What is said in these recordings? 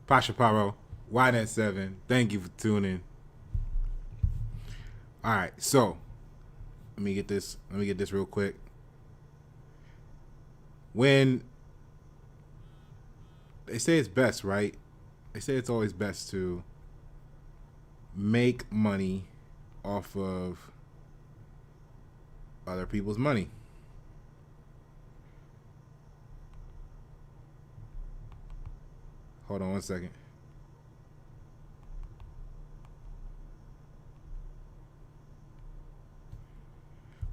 Pasha Paro, YNet7. Thank you for tuning. All right, so let me get this. Real quick. When they say it's best, right? They say it's always best to make money off of other people's money. Hold on one second.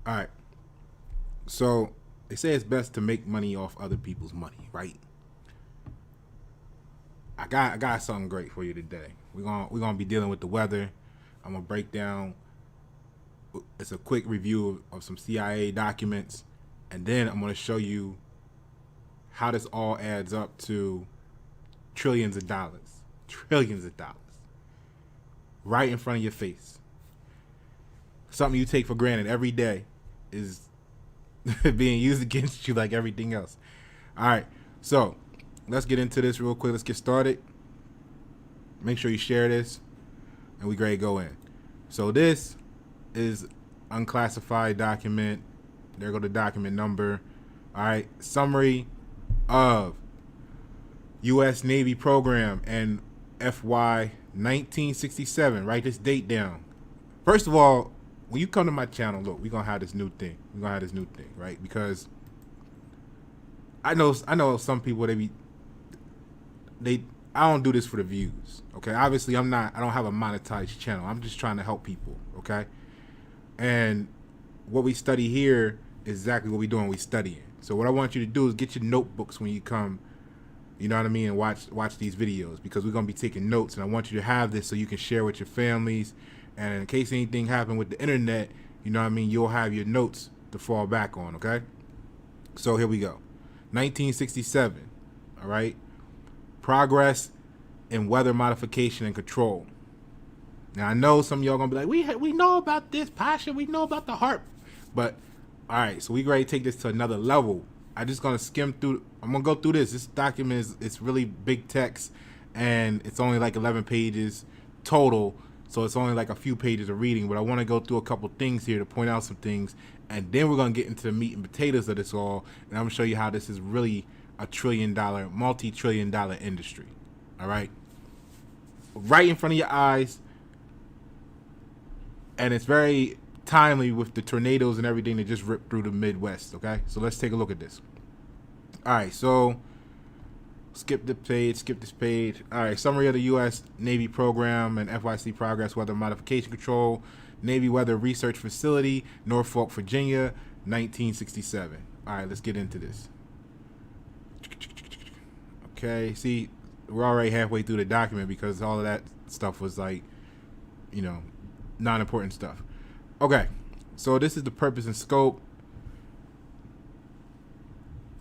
All right. So they say it's best to make money off other people's money, right? I got something great for you today. We're gonna be dealing with the weather. I'm gonna break down. It's a quick review of some CIA documents, and then I'm gonna show you how this all adds up to trillions of dollars, right in front of your face. Something you take for granted every day is being used against you like everything else. All right, so let's get into this real quick. Let's get started. Make sure you share this, and we ready to go in. So this is unclassified document. There go the document number. All right, summary of U.S. Navy program and FY 1967. Write this date down. First of all, when you come to my channel, look, we're gonna have this new thing. Right? Because I know some people I don't do this for the views. Okay. Obviously I don't have a monetized channel. I'm just trying to help people. Okay. And what we study here is exactly what we're doing. We studying. So what I want you to do is get your notebooks when you come, you know what I mean, and watch these videos, because we're gonna be taking notes, and I want you to have this so you can share with your families. And in case anything happened with the internet, you know what I mean, you'll have your notes to fall back on, okay? So here we go. 1967, all right? Progress in weather modification and control. Now, I know some of y'all going to be like, we know about this, Pasha. We know about the HARP. But, all right, so we ready to take this to another level. I'm just going to skim through. I'm going to go through this. This document it's really big text, and it's only like 11 pages total. So it's only like a few pages of reading, but I want to go through a couple things here to point out some things, and then we're going to get into the meat and potatoes of this all, and I'm going to show you how this is really a multi-trillion dollar industry. All right? Right in front of your eyes, and it's very timely with the tornadoes and everything that just ripped through the Midwest, okay? So let's take a look at this. All right, so skip this page. All right, summary of the U.S. Navy program and FYC progress, weather modification control, Navy Weather Research Facility, Norfolk, Virginia, 1967. All right, let's get into this. Okay, see, we're already halfway through the document because all of that stuff was like, you know, non-important stuff. Okay, so this is the purpose and scope.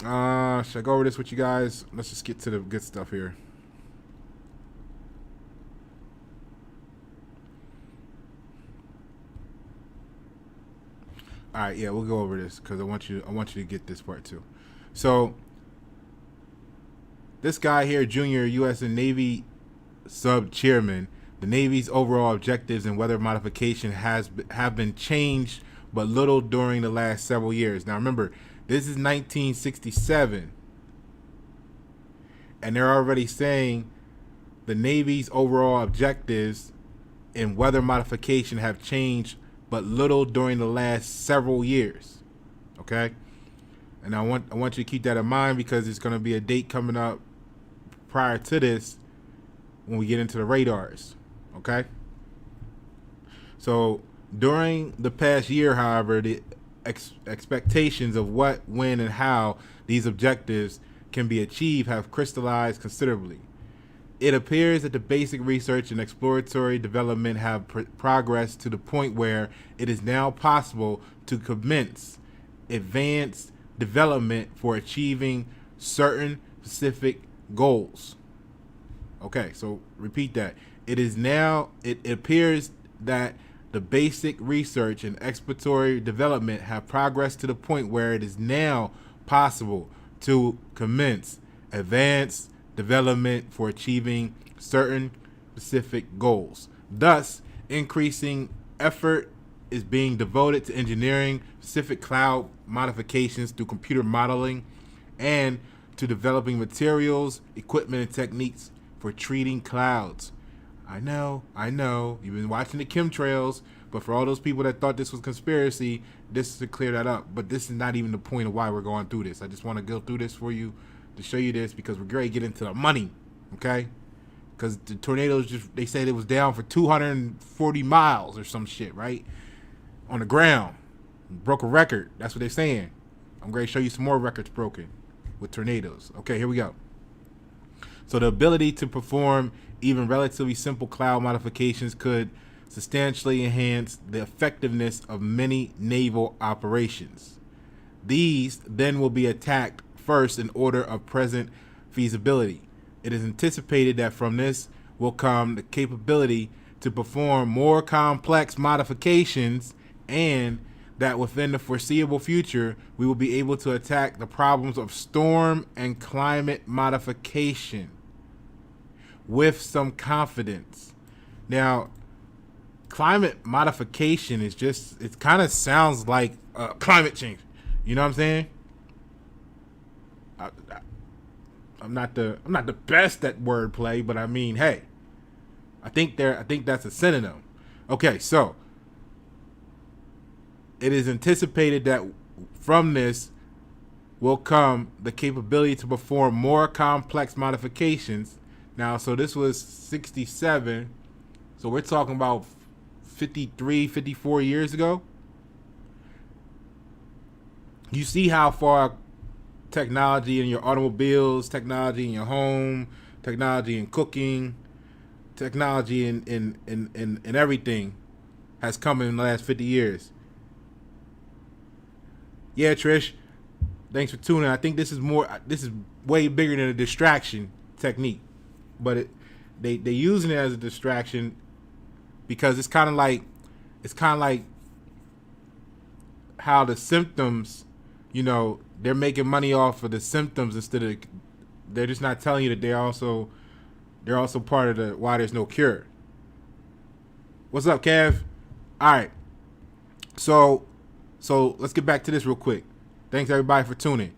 Should I go over this with you guys? Let's just get to the good stuff here. All right, yeah, we'll go over this because I want you to get this part too. So this guy here, Junior U.S. and Navy Sub Chairman, the Navy's overall objectives and weather modification have been changed but little during the last several years. Now remember, this is 1967, and they're already saying the Navy's overall objectives in weather modification have changed but little during the last several years. Okay, and I want you to keep that in mind, because it's going to be a date coming up prior to this when we get into the radars. Okay, so during the past year, however, the expectations of what, when, and how these objectives can be achieved have crystallized considerably. It appears that the basic research and exploratory development have progressed to the point where it is now possible to commence advanced development for achieving certain specific goals. Okay, so repeat that. It appears that the basic research and exploratory development have progressed to the point where it is now possible to commence advanced development for achieving certain specific goals. Thus, increasing effort is being devoted to engineering specific cloud modifications through computer modeling and to developing materials, equipment, and techniques for treating clouds. I know, you've been watching the chemtrails, but for all those people that thought this was conspiracy, this is to clear that up. But this is not even the point of why we're going through this. I just want to go through this for you to show you this because we're going to get into the money, okay? Because the tornadoes, they said it was down for 240 miles or some shit, right? On the ground. Broke a record. That's what they're saying. I'm going to show you some more records broken with tornadoes. Okay, here we go. So the ability to perform even relatively simple cloud modifications could substantially enhance the effectiveness of many naval operations. These then will be attacked first in order of present feasibility. It is anticipated that from this will come the capability to perform more complex modifications and that within the foreseeable future, we will be able to attack the problems of storm and climate modification with some confidence. Now, climate modification is just, it kind of sounds like climate change. You know what I'm saying? I'm not the best at wordplay, but I mean, hey, I think that's a synonym. Okay, so it is anticipated that from this will come the capability to perform more complex modifications. Now, so this was 67. So we're talking about 53, 54 years ago. You see how far technology in your automobiles, technology in your home, technology in cooking, technology in everything has come in the last 50 years. Yeah, Trish, thanks for tuning in. I think this is way bigger than a distraction technique, but they using it as a distraction because it's kind of like how the symptoms, you know, they're making money off of the symptoms instead of, they're just not telling you that they're also part of the why there's no cure. What's up, Kev? All right, so let's get back to this real quick. Thanks everybody for tuning.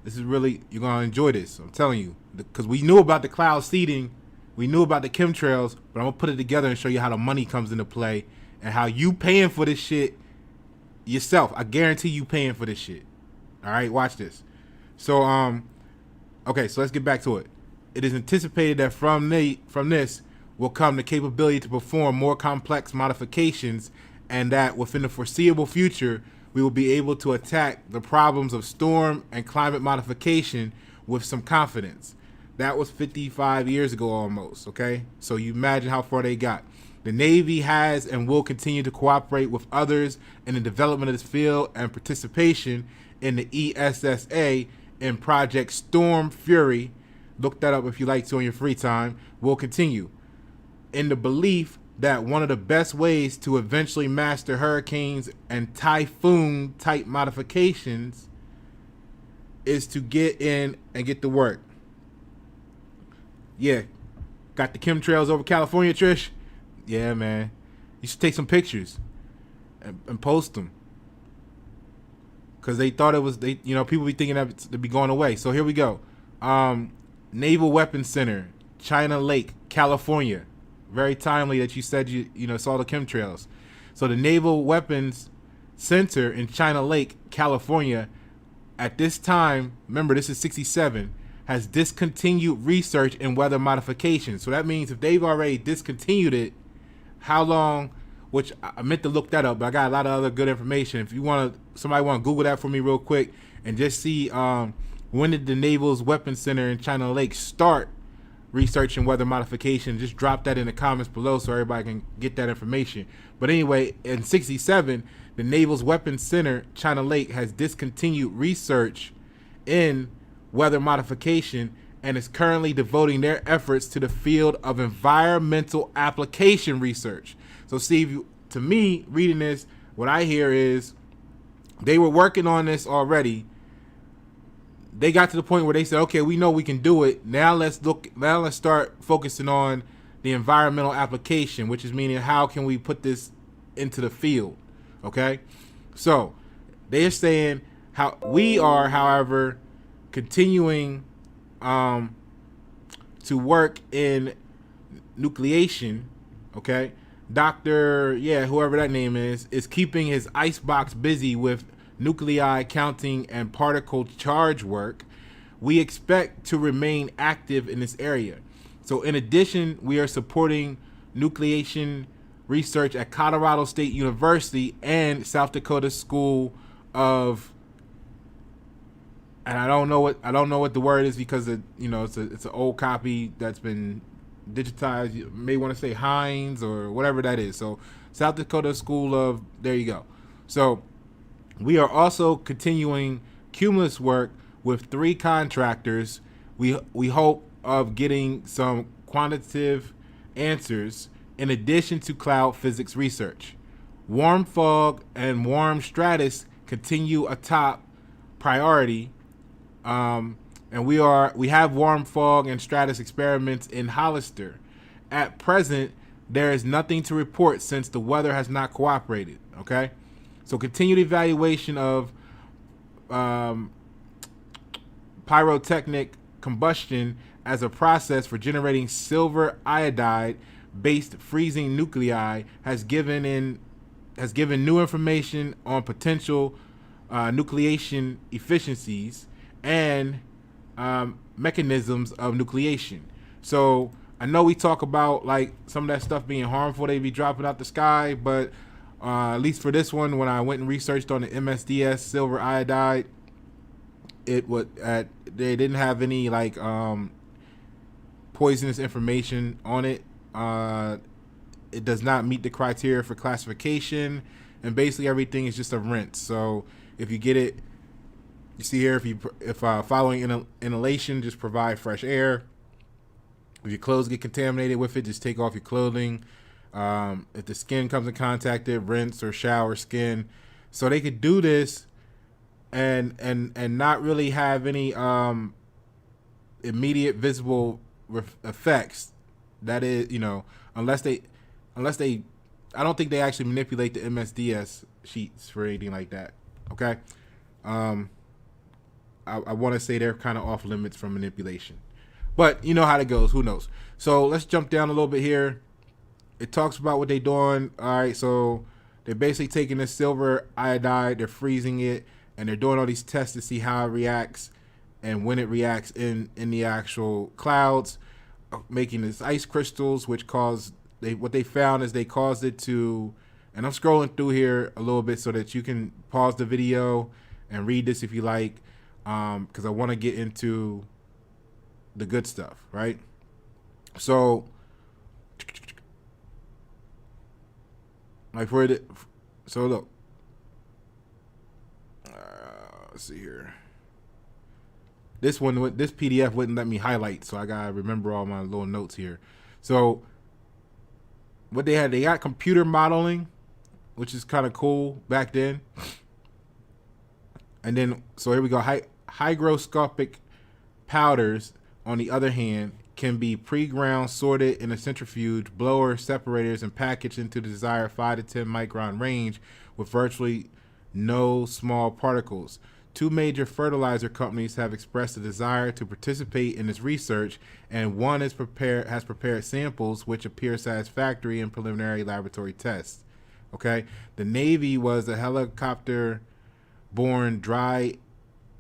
This is really, you're gonna enjoy this. I'm telling you, because we knew about the cloud seeding, we knew about the chemtrails, but I'm gonna put it together and show you how the money comes into play and how you paying for this shit yourself. I guarantee you paying for this shit. All right, watch this. So okay, so let's get back to it. It is anticipated that from this will come the capability to perform more complex modifications, and that within the foreseeable future we will be able to attack the problems of storm and climate modification with some confidence. That was 55 years ago almost, okay? So you imagine how far they got. The Navy has and will continue to cooperate with others in the development of this field and participation in the ESSA in Project Storm Fury. Look that up if you like to on your free time. Will continue in the belief that one of the best ways to eventually master hurricanes and typhoon type modifications is to get in and get to work. Yeah, got the chemtrails over California, Trish? Yeah, man. You should take some pictures and post them. Because they thought it was, people be thinking that it'd be going away. So here we go. Naval Weapons Center, China Lake, California. Very timely that you said you saw the chemtrails. So the Naval Weapons Center in China Lake, California, at this time, remember this is 67, has discontinued research in weather modification. So that means if they've already discontinued it, how long, which I meant to look that up, but I got a lot of other good information. If you somebody want to Google that for me real quick and just see when did the Naval's Weapons Center in China Lake start researching weather modification, just drop that in the comments below so everybody can get that information. But anyway, in 67, the Naval's Weapons Center, China Lake, has discontinued research in weather modification and is currently devoting their efforts to the field of environmental application research. So see, to me, reading this, what I hear is they were working on this already. they got to the point where they said, okay, we know we can do it. Now let's start focusing on the environmental application, which is meaning how can we put this into the field. Okay. So they're saying how we are, however, continuing to work in nucleation. Okay. Dr. Whoever that name is keeping his icebox busy with nuclei counting and particle charge work. We expect to remain active in this area. So in addition, we are supporting nucleation research at Colorado State University and South Dakota School of, and I don't know what the word is because it's an old copy that's been digitized. You may want to say Hines or whatever that is. So South Dakota School of, there you go. So we are also continuing Cumulus work with 3 contractors. We hope of getting some quantitative answers in addition to cloud physics research. Warm fog and warm stratus continue a top priority. And we have warm fog and stratus experiments in Hollister. At present, there is nothing to report since the weather has not cooperated. Okay. So continued evaluation of pyrotechnic combustion as a process for generating silver iodide based freezing nuclei has given new information on potential nucleation efficiencies and mechanisms of nucleation. So I know we talk about like some of that stuff being harmful, they be dropping out the sky, but at least for this one, when I went and researched on the MSDS silver iodide, they didn't have any like poisonous information on it. It does not meet the criteria for classification, and basically everything is just a rinse. So if you get it, you see here, if following inhalation, just provide fresh air. If your clothes get contaminated with it, just take off your clothing. If the skin comes in contact with it, rinse or shower skin. So they could do this and not really have any immediate visible effects. That is, unless they, I don't think they actually manipulate the MSDS sheets for anything like that. Okay. I want to say they're kind of off limits from manipulation, but you know how it goes. Who knows? So let's jump down a little bit here. It talks about what they're doing. All right. So they're basically taking this silver iodide, they're freezing it, and they're doing all these tests to see how it reacts and when it reacts in the actual clouds, making this ice crystals, which what they found is they caused it to, and I'm scrolling through here a little bit so that you can pause the video and read this if you like, because I want to get into the good stuff, right? So, look, let's see here. This PDF wouldn't let me highlight, so I gotta remember all my little notes here. So what they got computer modeling, which is kind of cool back then. And then, so here we go. Hygroscopic powders, on the other hand, can be pre-ground, sorted in a centrifuge, blower, separators, and packaged into the desired 5 to 10 micron range with virtually no small particles. 2 major fertilizer companies have expressed a desire to participate in this research, and one has prepared samples which appear satisfactory in preliminary laboratory tests. Okay, the Navy was a helicopter-borne dry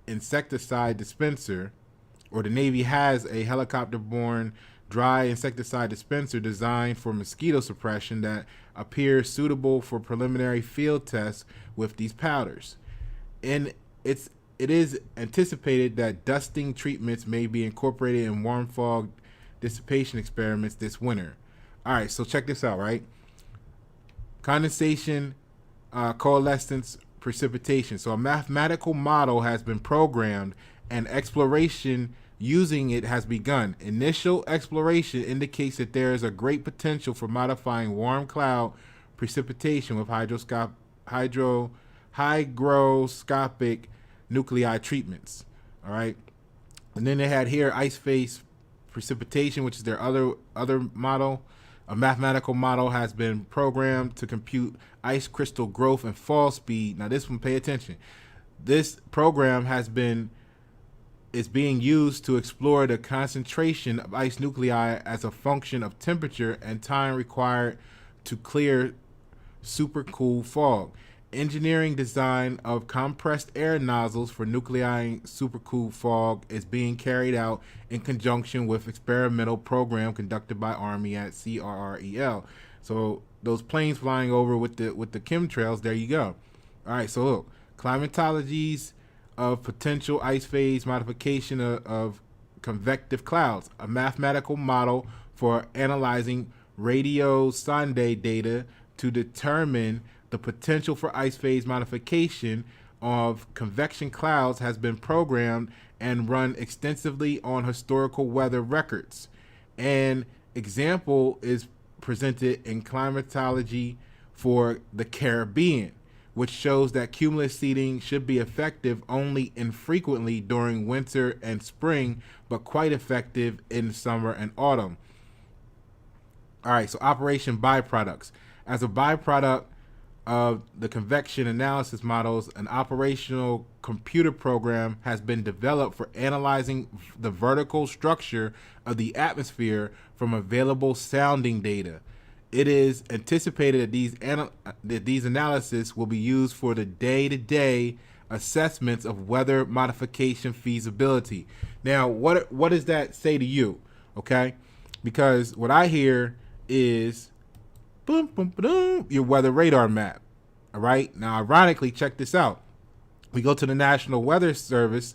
insecticide dispenser, or the Navy has a helicopter-borne dry insecticide dispenser designed for mosquito suppression that appears suitable for preliminary field tests with these powders. It is anticipated that dusting treatments may be incorporated in warm fog dissipation experiments this winter. All right, so check this out, right? Condensation, coalescence, precipitation. So a mathematical model has been programmed and exploration using it has begun. Initial exploration indicates that there is a great potential for modifying warm cloud precipitation with hygroscopic nuclei treatments. All right. And then they had here ice phase precipitation, which is their other model. A mathematical model has been programmed to compute ice crystal growth and fall speed. Now this one, pay attention. This program is being used to explore the concentration of ice nuclei as a function of temperature and time required to clear supercooled fog. Engineering design of compressed air nozzles for nuclei supercooled fog is being carried out in conjunction with experimental program conducted by Army at CRREL. So those planes flying over with the chemtrails, there you go. All right, so look, climatologies of potential ice phase modification of convective clouds, a mathematical model for analyzing radio sonde data to determine the potential for ice phase modification of convection clouds has been programmed and run extensively on historical weather records. An example is presented in climatology for the Caribbean, which shows that cumulus seeding should be effective only infrequently during winter and spring, but quite effective in summer and autumn. All right, so operation byproducts. As a byproduct of the convection analysis models, an operational computer program has been developed for analyzing the vertical structure of the atmosphere from available sounding data. It is anticipated that these analyses will be used for the day-to-day assessments of weather modification feasibility. Now, what does that say to you? Okay, because what I hear is boom, boom, boom, your weather radar map. All right. Now, ironically, check this out. We go to the National Weather Service,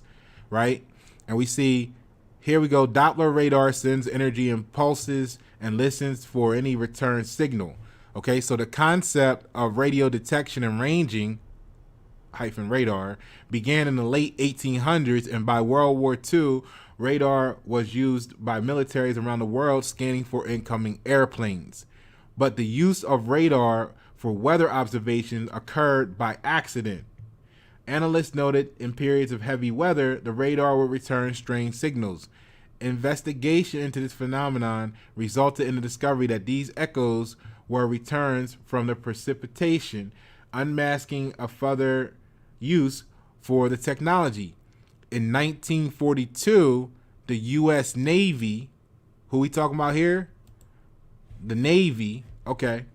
right, and we see here we go. Doppler radar sends energy impulses and listens for any return signal. Okay, so the concept of radio detection and ranging radar began in the late 1800s, and by World War II, radar was used by militaries around the world scanning for incoming airplanes. But the use of radar for weather observation occurred by accident. Analysts noted in periods of heavy weather, the radar would return strange signals. Investigation into this phenomenon resulted in the discovery that these echoes were returns from the precipitation, unmasking a further use for the technology. In 1942, the U.S. Navy, who we talking about here? The Navy, okay.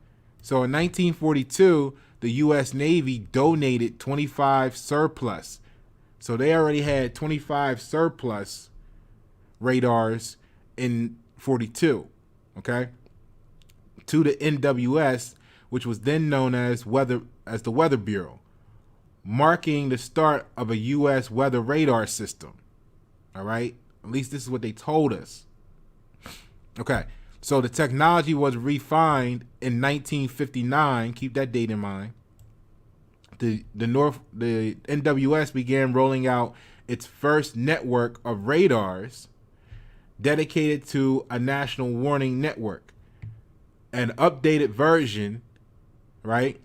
So in 1942, the U.S. Navy donated 25 surplus. So they already had 25 surplus radars in 42, okay, to the NWS, which was then known as the Weather Bureau, marking the start of a U.S. weather radar system. All right, at least this is what they told us. Okay, so the technology was refined in 1959. Keep that date in mind. The NWS began rolling out its first network of radars dedicated to a national warning network. An updated version, right?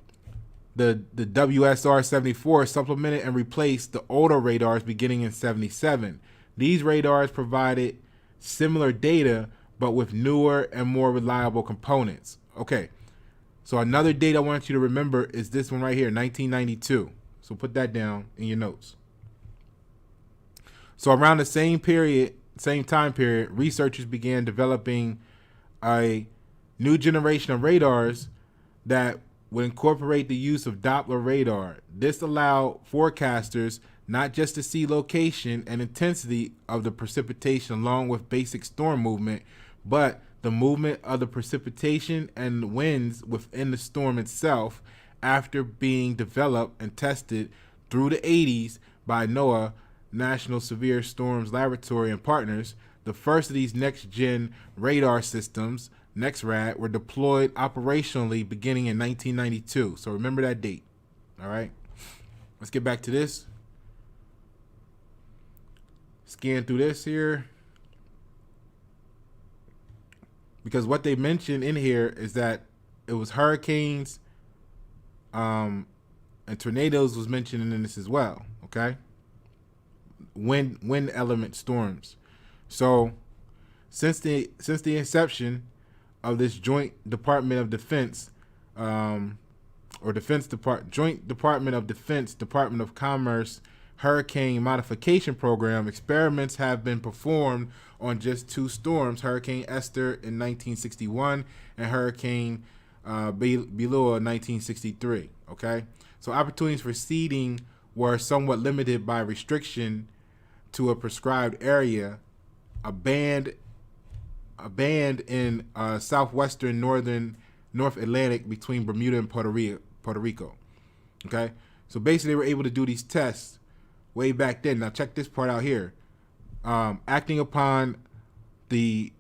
The WSR-74 supplemented and replaced the older radars beginning in 77. These radars provided similar data, but with newer and more reliable components. Okay, so another date I want you to remember is this one right here, 1992. So put that down in your notes. So around the same time period, researchers began developing a new generation of radars that would incorporate the use of Doppler radar. This allowed forecasters not just to see location and intensity of the precipitation along with basic storm movement, but the movement of the precipitation and winds within the storm itself after being developed and tested through the 80s by NOAA, National Severe Storms Laboratory, and partners. The first of these next-gen radar systems, NEXRAD, were deployed operationally beginning in 1992. So remember that date. All right. Let's get back to this. Scan through this here. Because what they mentioned in here is that it was hurricanes and tornadoes was mentioned in this as well. Okay. wind element storms. So since the inception of this Joint Department of Defense, Joint Department of Defense, Department of Commerce hurricane modification program, experiments have been performed on just two storms, Hurricane Esther in 1961 and Hurricane Beloa in 1963. Okay, so opportunities for seeding were somewhat limited by restriction to a prescribed area, a band in southwestern North Atlantic between Bermuda and Puerto Rico. Okay, so basically they were able to do these tests way back then. Now check this part out here. Acting upon the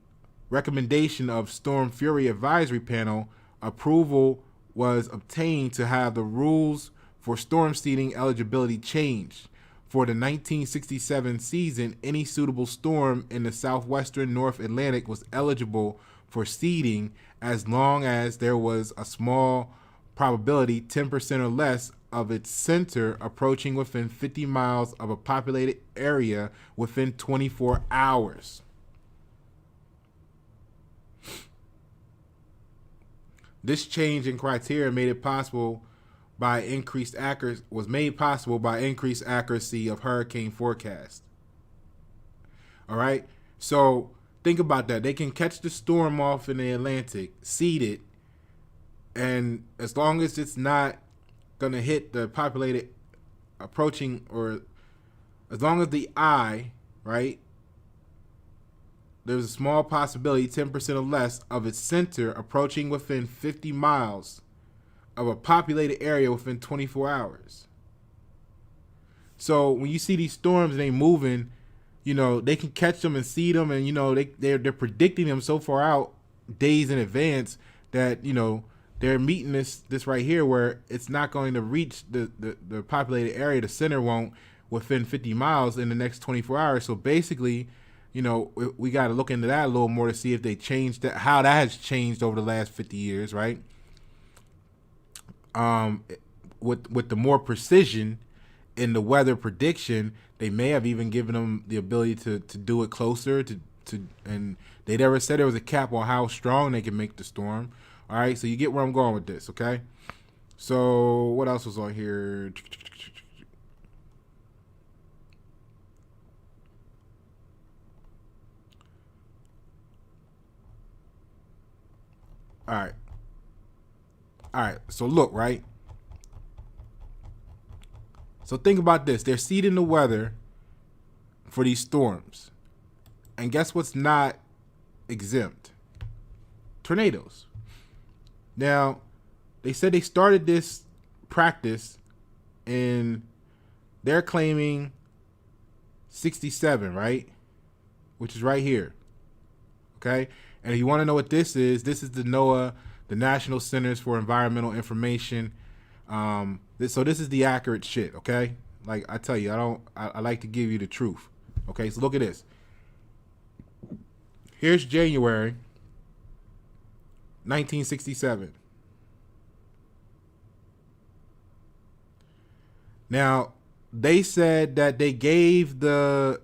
recommendation of Storm Fury Advisory Panel, approval was obtained to have the rules for storm seeding eligibility changed. For the 1967 season, any suitable storm in the southwestern North Atlantic was eligible for seeding as long as there was a small probability, 10% or less, of its center approaching within 50 miles of a populated area within 24 hours. This change in criteria was made possible by increased accuracy of hurricane forecast. All right, so think about that. They can catch the storm off in the Atlantic, seed it, and as long as it's not gonna hit the populated approaching, or as long as the eye, right, there's a small possibility, 10% or less, of its center approaching within 50 miles of a populated area within 24 hours. So when you see these storms and they moving, they can catch them and see them, and they're predicting them so far out, days in advance, that they're meeting this right here where it's not going to reach the populated area. The center won't within 50 miles in the next 24 hours. So basically, we got to look into that a little more to see if they changed that, how that has changed over the last 50 years, right? With the more precision in the weather prediction, they may have even given them the ability to do it closer and they never said there was a cap on how strong they can make the storm. All right, so you get where I'm going with this, okay? So what else was on here? All right, so look, right? So think about this. They're seeding the weather for these storms. And guess what's not exempt? Tornadoes. Now, they said they started this practice and they're claiming 67, right? Which is right here. Okay? And if you want to know what this is the NOAA, the National Centers for Environmental Information. So this is the accurate shit, okay? Like I tell you, I like to give you the truth. Okay, so look at this. Here's January 1967. Now, they said that they gave the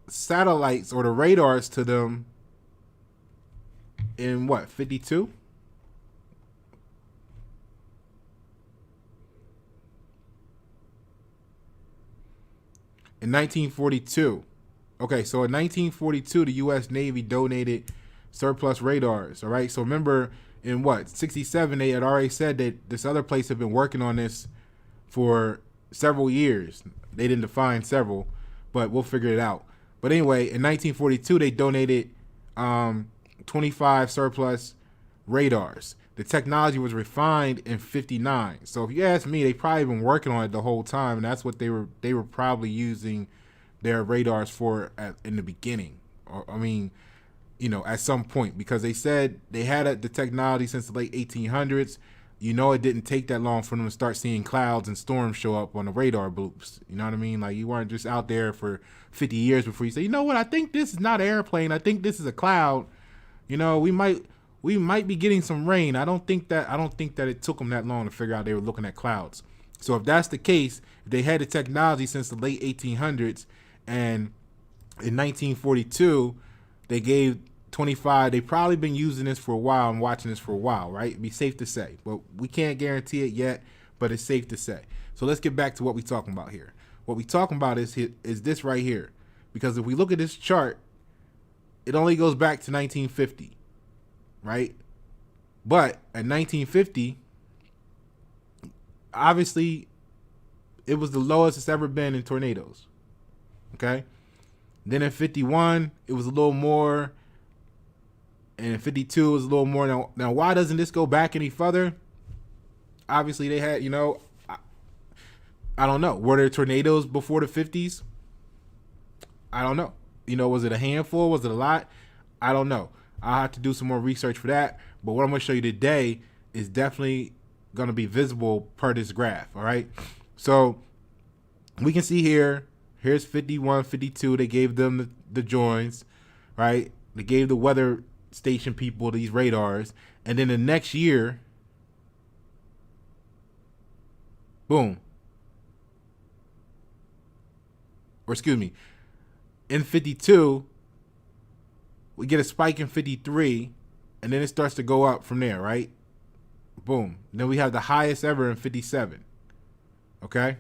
satellites or the radars to them in what, 52? In 1942. Okay, so in 1942, the U.S. Navy donated surplus radars. All right, so remember in 67, they had already said that this other place had been working on this for several years. They didn't define several, but we'll figure it out. But anyway, in 1942, they donated 25 surplus radars. The technology was refined in 59. So if you ask me, they probably been working on it the whole time, and that's what they were probably using their radars for in the beginning. Or, at some point, because they said they had the technology since the late 1800s. It didn't take that long for them to start seeing clouds and storms show up on the radar bloops. You know what I mean? Like, you weren't just out there for 50 years before you say, you know what, I think this is not an airplane. I think this is a cloud. We might be getting some rain. I don't think that it took them that long to figure out they were looking at clouds. So if that's the case, if they had the technology since the late 1800s, and in 1942 they gave 25, they probably been using this for a while and watching this for a while, right? It'd be safe to say, but we can't guarantee it yet, but it's safe to say. So let's get back to what we're talking about here. What we're talking about is this right here, because if we look at this chart, it only goes back to 1950, right? But at 1950, obviously, it was the lowest it's ever been in tornadoes. Okay? Then in 51, it was a little more. And in 52, it was a little more. Now, why doesn't this go back any further? Obviously, they had, I don't know. Were there tornadoes before the 50s? I don't know. Was it a handful? Was it a lot? I don't know. I'll have to do some more research for that. But what I'm going to show you today is definitely going to be visible per this graph. All right. So we can see here's 51, 52. They gave them the joins, right? They gave the weather station people these radars. And then the next year, boom. Or excuse me, in 52, we get a spike in 53, and then it starts to go up from there, right? Boom. Then we have the highest ever in 57. Okay?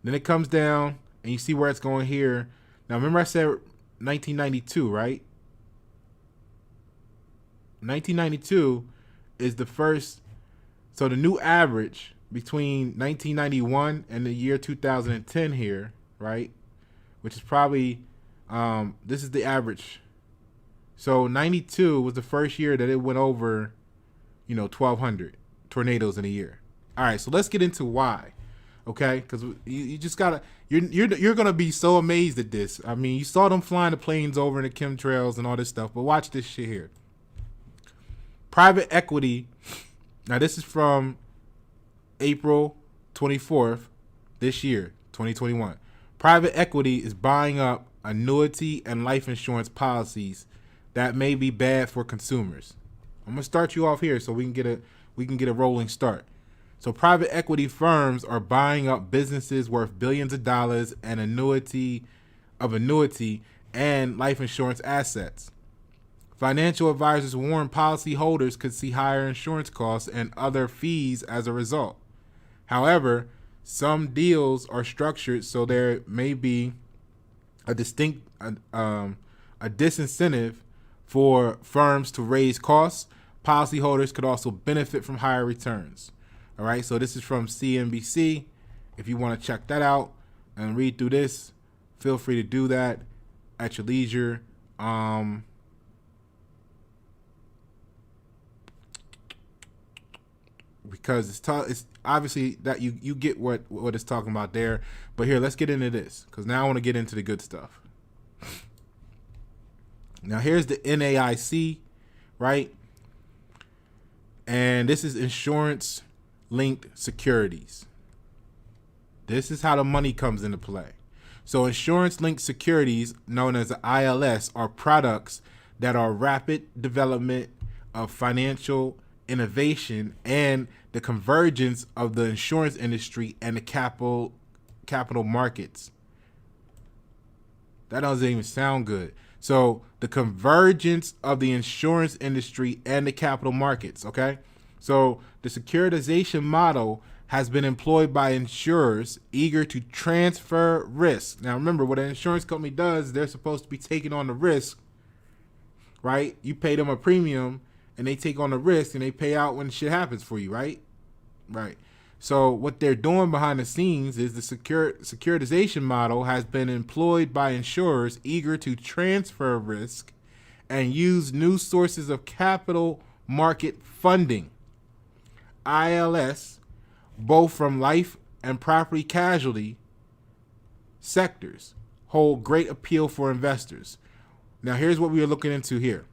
Then it comes down, and you see where it's going here. Now, remember I said 1992, right? 1992 is the first. So the new average between 1991 and the year 2010 here, right? Which is probably, this is the average. So 92 was the first year that it went over, 1,200 tornadoes in a year. All right, so let's get into why, okay? Because you just gotta, you're gonna be so amazed at this. I mean, you saw them flying the planes over in the chemtrails and all this stuff, but watch this shit here. Private equity. Now this is from April 24th this year, 2021. Private equity is buying up annuity and life insurance policies that may be bad for consumers. I'm gonna start you off here so we can get a rolling start. So private equity firms are buying up businesses worth billions of dollars and annuity and life insurance assets. Financial advisors warn policyholders could see higher insurance costs and other fees as a result. However, some deals are structured so there may be a disincentive for firms to raise costs. Policyholders could also benefit from higher returns. All right, so this is from CNBC. If you want to check that out and read through this, feel free to do that at your leisure. Because it's obviously that you get what it's talking about there. But here, let's get into this, because now I want to get into the good stuff. Now here's the NAIC, right? And this is insurance-linked securities. This is how the money comes into play. So insurance-linked securities, known as the ILS, are products that are rapid development of financial innovation and the convergence of the insurance industry and the capital markets. That doesn't even sound good. So the convergence of the insurance industry and the capital markets, okay? So the securitization model has been employed by insurers eager to transfer risk. Now remember, what an insurance company does, they're supposed to be taking on the risk, right? You pay them a premium and they take on the risk and they pay out when shit happens for you, right? Right. So what they're doing behind the scenes is the securitization model has been employed by insurers eager to transfer risk and use new sources of capital market funding. ILS, both from life and property casualty sectors, hold great appeal for investors. Now here's what we are looking into here.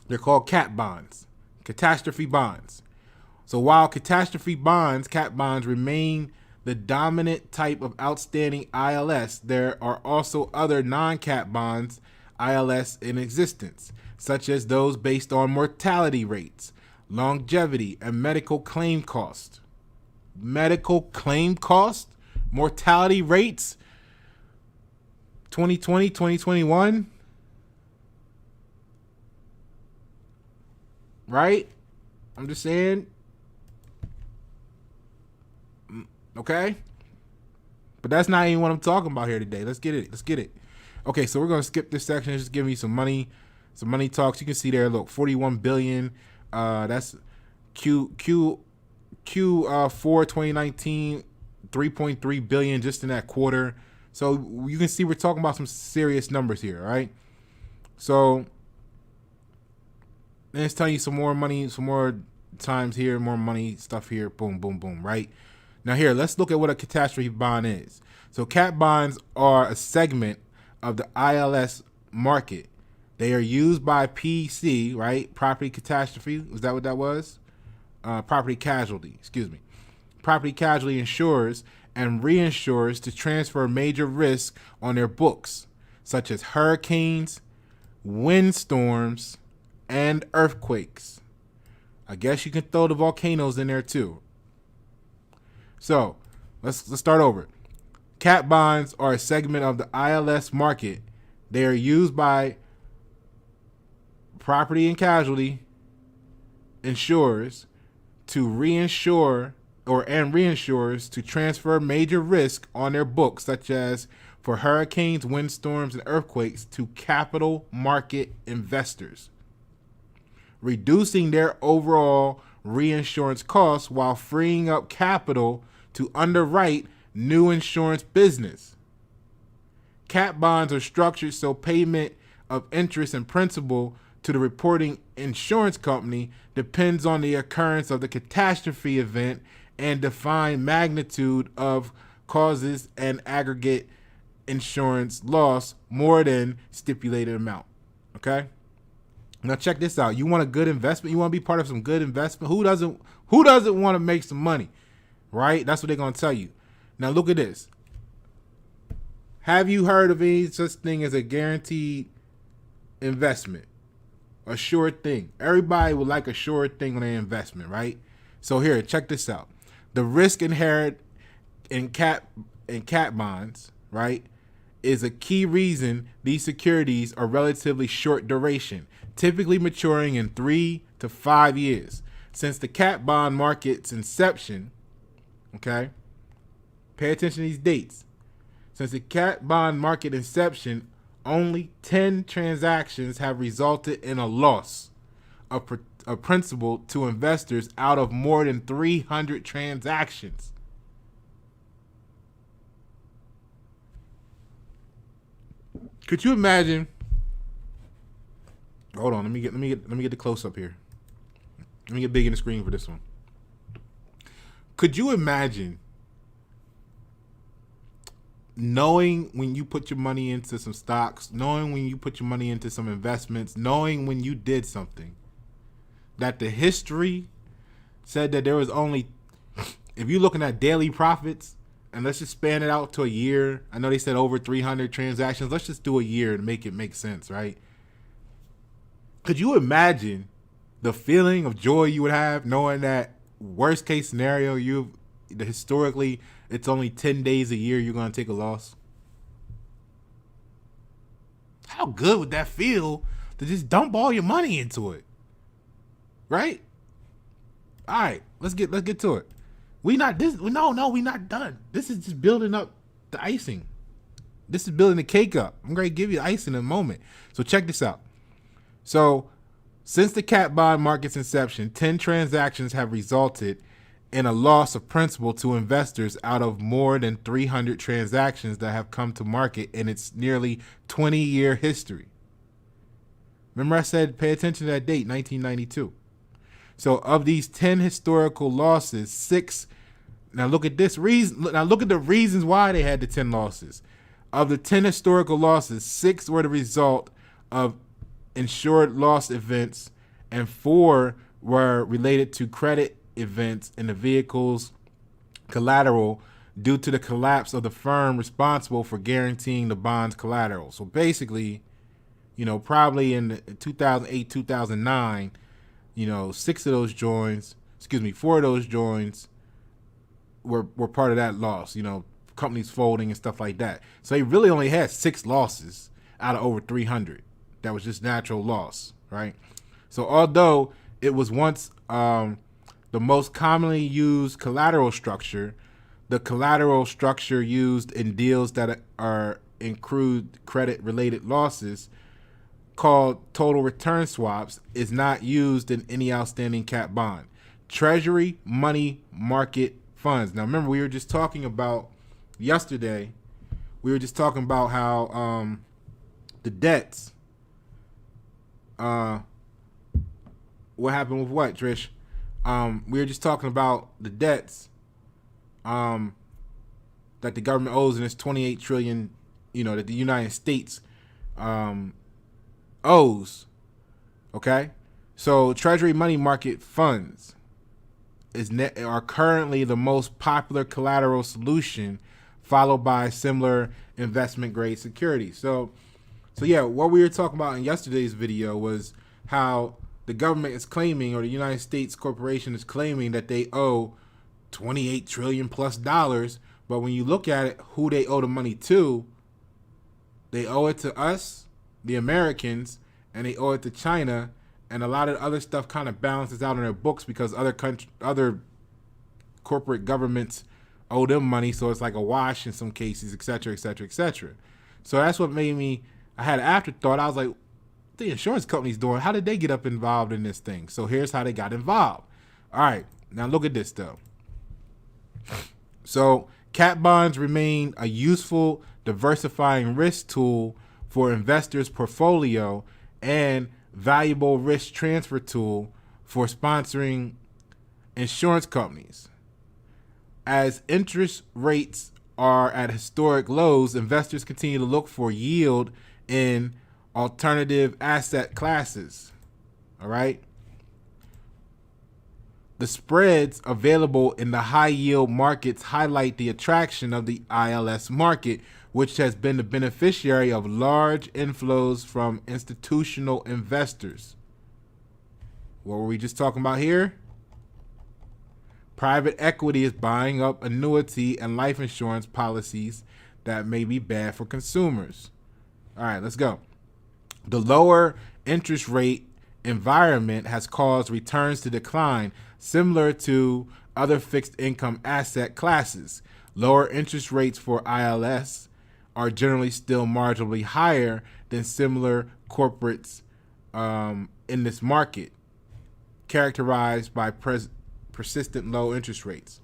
They're called cat bonds, catastrophe bonds. So while catastrophe bonds, cat bonds, remain the dominant type of outstanding ILS, there are also other non-cat bonds, ILS, in existence, such as those based on mortality rates, longevity, and medical claim costs. medical claim cost, mortality rates, 2020, 2021, right? I'm just saying, okay? But that's not even what I'm talking about here today. Let's get it. Okay, so we're going to skip this section. Just give me some money talks. You can see there, look, 41 billion. That's Q4 2019, 3.3 billion just in that quarter. So you can see we're talking about some serious numbers here, right? So then it's telling you some more money, some more times here, more money stuff here. Boom, boom, boom, right? Now here, let's look at what a catastrophe bond is. So cat bonds are a segment of the ILS market. They are used by PC, right? Property catastrophe. Was that what that was? Property casualty, excuse me. Property casualty insurers and reinsurers to transfer major risk on their books, such as hurricanes, windstorms, and earthquakes. I guess you can throw the volcanoes in there too. So let's start over. Cat bonds are a segment of the ILS market. They are used by property and casualty insurers to reinsure and reinsurers to transfer major risk on their books, such as for hurricanes, windstorms, and earthquakes, to capital market investors, reducing their overall reinsurance costs while freeing up capital to underwrite new insurance business. Cat bonds are structured so payment of interest and principal to the reporting insurance company depends on the occurrence of the catastrophe event and defined magnitude of causes and aggregate insurance loss more than stipulated amount. Okay? Now check this out. You want a good investment? You want to be part of some good investment? Who doesn't want to make some money? Right? That's what they're going to tell you. Now look at this. Have you heard of any such thing as a guaranteed investment? A sure thing. Everybody would like a sure thing on their investment, right? So here, check this out. The risk inherent in cat bonds, right, is a key reason these securities are relatively short duration, typically maturing in 3 to 5 years. Since the cat bond market's inception, okay, pay attention to these dates. Since the cat bond market inception, only 10 transactions have resulted in a loss of principal to investors out of more than 300 transactions. Could you imagine? Hold on, let me get the close up here. Let me get big in the screen for this one. Could you imagine knowing when you put your money into some stocks, knowing when you put your money into some investments, knowing when you did something, that the history said that there was only, if you're looking at daily profits, and let's just span it out to a year. I know they said over 300 transactions. Let's just do a year to make it make sense, right? Could you imagine the feeling of joy you would have knowing that worst case scenario, historically, it's only 10 days a year you're going to take a loss? How good would that feel to just dump all your money into it? Right? All right, let's get to it. We not done. This is just building up the icing. This is building the cake up. I'm going to give you the ice in a moment. So check this out. So since the cat bond market's inception, 10 transactions have resulted in a loss of principal to investors out of more than 300 transactions that have come to market in its nearly 20-year history. Remember I said pay attention to that date, 1992. So of these 10 historical losses, 6, now look at this reason. Now look at the reasons why they had the 10 losses. Of the 10 historical losses, 6 were the result of insured loss events and 4 were related to credit events in the vehicle's collateral due to the collapse of the firm responsible for guaranteeing the bond's collateral. So basically, probably in 2008, 2009, 4 of those joints were part of that loss. You know, companies folding and stuff like that. So they really only had 6 losses out of over 300. That was just natural loss, right? So although it was once the most commonly used collateral structure, the collateral structure used in deals that are include credit-related losses, called total return swaps, is not used in any outstanding cat bond. Treasury money market funds. Now remember, we were just talking about yesterday, we were just talking about how the debts, what happened with what, Trish? We were just talking about the debts that the government owes, and it's 28 trillion, you know, that the United States owes. Okay, so Treasury money market funds are currently the most popular collateral solution, followed by similar investment grade securities. So yeah, what we were talking about in yesterday's video was how the government is claiming, or the United States corporation is claiming, that they owe $28 trillion plus. But when you look at it, who they owe the money to, they owe it to us, the Americans, and they owe it to China, and a lot of other stuff kind of balances out in their books because other corporate governments owe them money, so it's like a wash in some cases, et cetera, et cetera, et cetera. So that's what made me, I had an afterthought. I was like, what the insurance company's doing? How did they get up involved in this thing? So here's how they got involved. All right, now look at this though. So cat bonds remain a useful diversifying risk tool for investors' portfolio and valuable risk transfer tool for sponsoring insurance companies. As interest rates are at historic lows, investors continue to look for yield in alternative asset classes. All right. The spreads available in the high yield markets highlight the attraction of the ILS market, which has been the beneficiary of large inflows from institutional investors. What were we just talking about here? Private equity is buying up annuity and life insurance policies that may be bad for consumers. All right, let's go. The lower interest rate environment has caused returns to decline, similar to other fixed income asset classes. Lower interest rates for ILS are generally still marginally higher than similar corporates in this market, characterized by persistent low interest rates.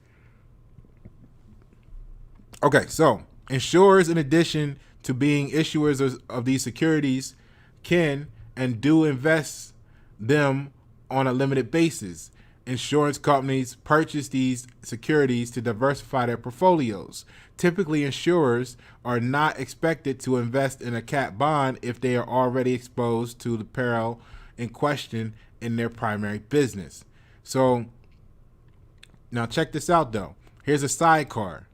Okay, so insurers, in addition to being issuers of these securities, can and do invest them on a limited basis. Insurance companies purchase these securities to diversify their portfolios. Typically, insurers are not expected to invest in a cat bond if they are already exposed to the peril in question in their primary business. So now check this out though. Here's a sidecar.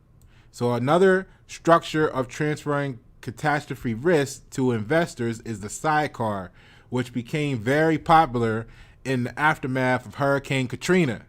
So another structure of transferring catastrophe risk to investors is the sidecar, which became very popular in the aftermath of Hurricane Katrina.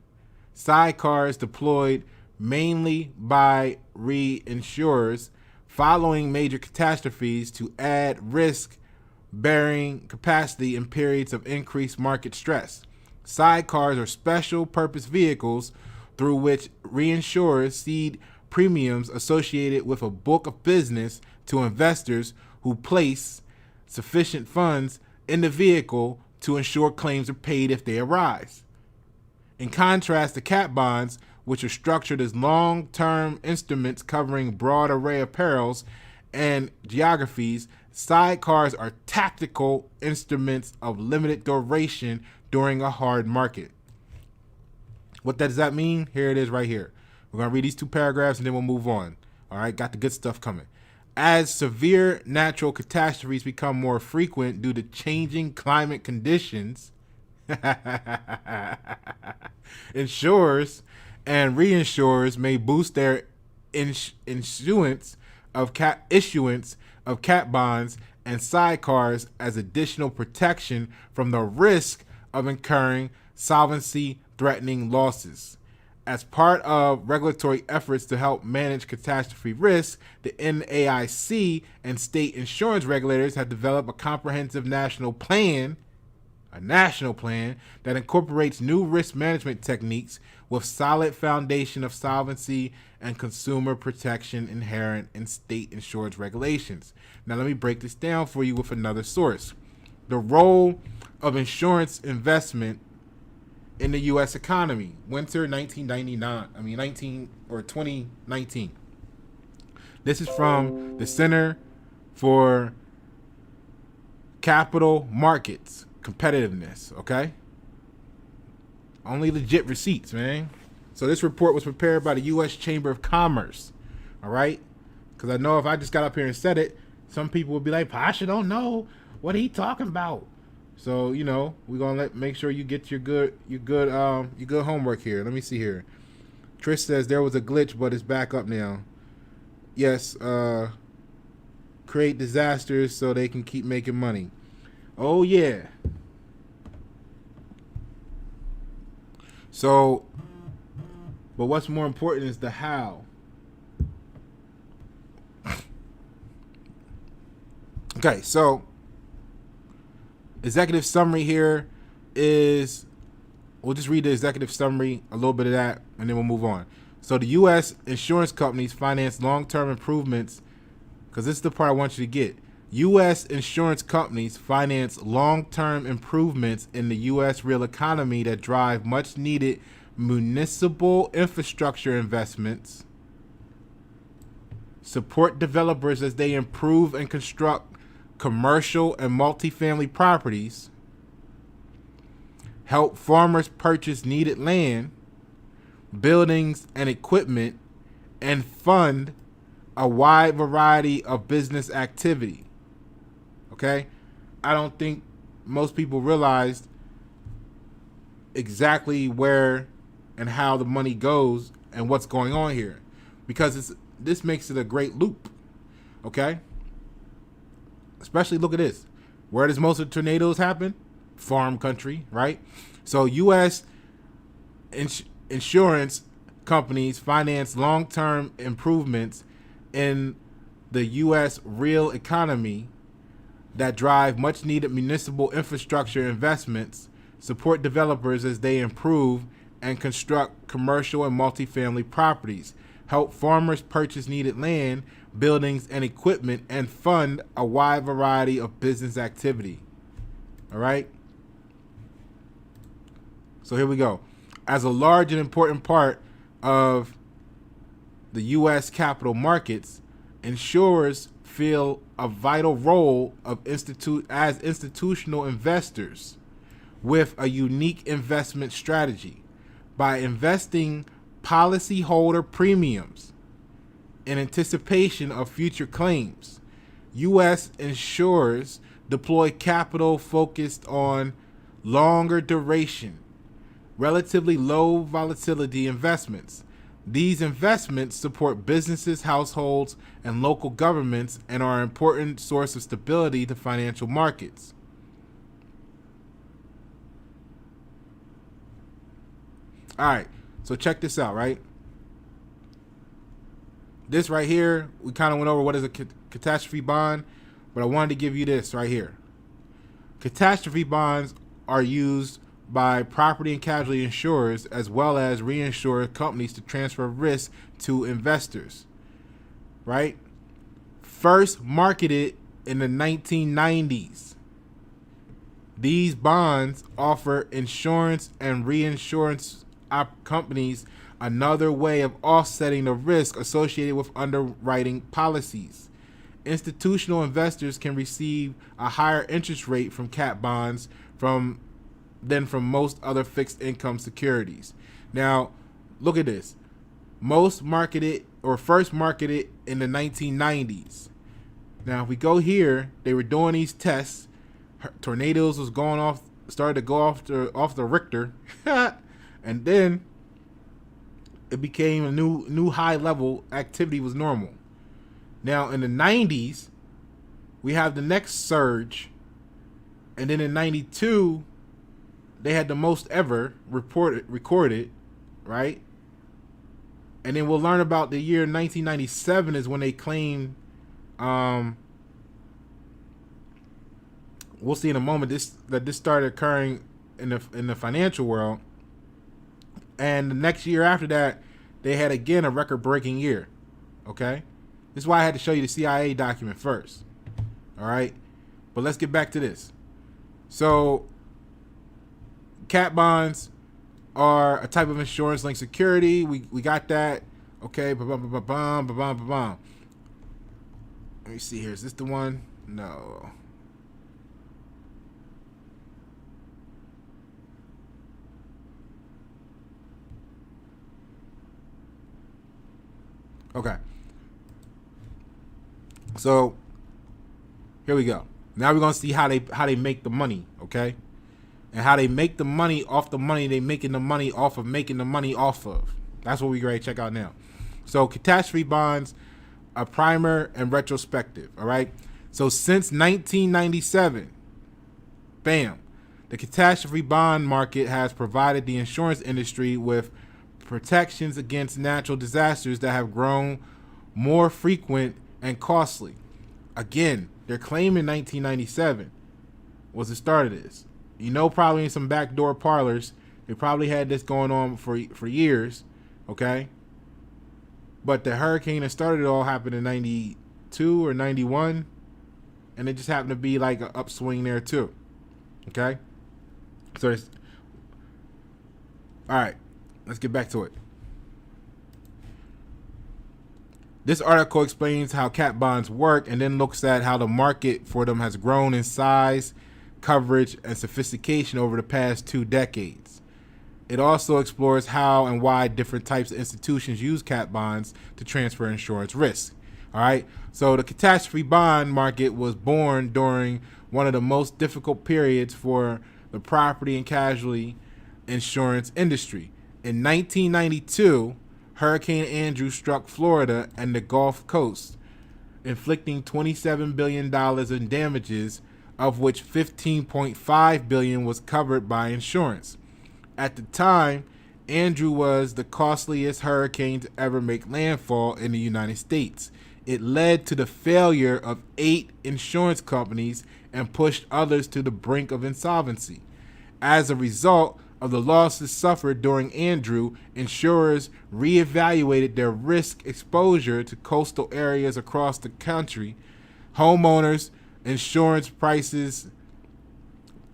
Sidecars deployed mainly by reinsurers following major catastrophes to add risk-bearing capacity in periods of increased market stress. Sidecars are special purpose vehicles through which reinsurers cede premiums associated with a book of business to investors who place sufficient funds in the vehicle to ensure claims are paid if they arise. In contrast to cat bonds, which are structured as long-term instruments covering a broad array of perils and geographies, sidecars are tactical instruments of limited duration during a hard market. What does that mean? Here it is right here. We're going to read these 2 paragraphs and then we'll move on. All right, got the good stuff coming. As severe natural catastrophes become more frequent due to changing climate conditions, insurers and reinsurers may boost their issuance of cat bonds and sidecars as additional protection from the risk of incurring solvency-threatening losses. As part of regulatory efforts to help manage catastrophe risk, the NAIC and state insurance regulators have developed a comprehensive national plan that incorporates new risk management techniques with solid foundation of solvency and consumer protection inherent in state insurance regulations. Now let me break this down for you with another source. The role of insurance investment in the U.S. economy, winter 2019. This is from the Center for Capital Markets Competitiveness, okay? Only legit receipts, man. So this report was prepared by the U.S. Chamber of Commerce, all right? Because I know if I just got up here and said it, some people would be like, Pasha don't know what he talking about. So, you know, we're gonna make sure you get your good homework here. Let me see here. Trish says there was a glitch, but it's back up now. Yes, create disasters so they can keep making money. Oh yeah. So, but what's more important is the how. Okay, so executive summary here is, we'll just read the executive summary, a little bit of that, and then we'll move on. So the U.S. insurance companies finance long-term improvements, because this is the part I want you to get. U.S. insurance companies finance long-term improvements in the U.S. real economy that drive much-needed municipal infrastructure investments, support developers as they improve and construct commercial and multifamily properties, help farmers purchase needed land, buildings, and equipment, and fund a wide variety of business activity. Okay? I don't think most people realize exactly where and how the money goes and what's going on here, because this makes it a great loop. Okay? Especially look at this. Where does most of the tornadoes happen? Farm country, right? So U.S. insurance companies finance long-term improvements in the U.S. real economy that drive much-needed municipal infrastructure investments, support developers as they improve and construct commercial and multifamily properties, help farmers purchase needed land, buildings, and equipment, and fund a wide variety of business activity. All right? So here we go. As a large and important part of the U.S. capital markets, insurers fill a vital role of as institutional investors with a unique investment strategy. By investing policyholder premiums in anticipation of future claims, U.S. insurers deploy capital focused on longer duration, relatively low volatility investments. These investments support businesses, households, and local governments and are an important source of stability to financial markets. All right, so check this out, right? This right here, we kind of went over what is a catastrophe bond, but I wanted to give you this right here. Catastrophe bonds are used by property and casualty insurers as well as reinsurer companies to transfer risk to investors, right? First marketed in the 1990s, these bonds offer insurance and reinsurance companies another way of offsetting the risk associated with underwriting policies. Institutional investors can receive a higher interest rate from cat bonds than from most other fixed income securities. Now, look at this. First marketed in the 1990s. Now, if we go here, they were doing these tests. Tornadoes was started to go off the Richter. And then it became a new high level. Activity was normal. Now in the 90s, we have the next surge, and then in 92, they had the most ever recorded, right? And then we'll learn about the year 1997 is when they claim, we'll see in a moment, that this started occurring in the financial world. And the next year after that, they had again a record-breaking year. Okay? This is why I had to show you the CIA document first. All right? But let's get back to this. So, cat bonds are a type of insurance-linked security. We got that. Okay? Let me see here. Is this the one? No. Okay. So here we go. Now we're gonna see how they make the money, okay? And how they make the money off the money they making the money off of making the money off of. That's what we're ready to check out now. So catastrophe bonds, a primer and retrospective. All right. So since 1997, bam, the catastrophe bond market has provided the insurance industry with protections against natural disasters that have grown more frequent and costly. Again, they're claiming 1997 was the start of this. You know, probably in some backdoor parlors, they probably had this going on for years, okay? But the hurricane that started it all happened in 92 or 91, and it just happened to be like an upswing there too, okay? So it's, all right, let's get back to it. This article explains how cat bonds work and then looks at how the market for them has grown in size, coverage, and sophistication over the past 2 decades. It also explores how and why different types of institutions use cat bonds to transfer insurance risk. All right. So the catastrophe bond market was born during one of the most difficult periods for the property and casualty insurance industry. In 1992, Hurricane Andrew struck Florida and the Gulf Coast, inflicting $27 billion in damages, of which $15.5 billion was covered by insurance. At the time, Andrew was the costliest hurricane to ever make landfall in the United States. It led to the failure of 8 insurance companies and pushed others to the brink of insolvency. As a result of the losses suffered during Andrew, insurers reevaluated their risk exposure to coastal areas across the country. Homeowners insurance prices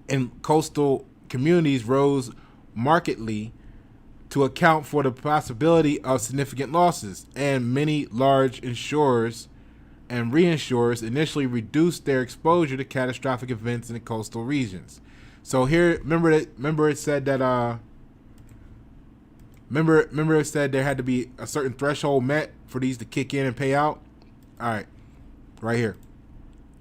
in coastal communities rose markedly to account for the possibility of significant losses, and many large insurers and reinsurers initially reduced their exposure to catastrophic events in the coastal regions. So here, remember it said that remember it said there had to be a certain threshold met for these to kick in and pay out. All right, right here.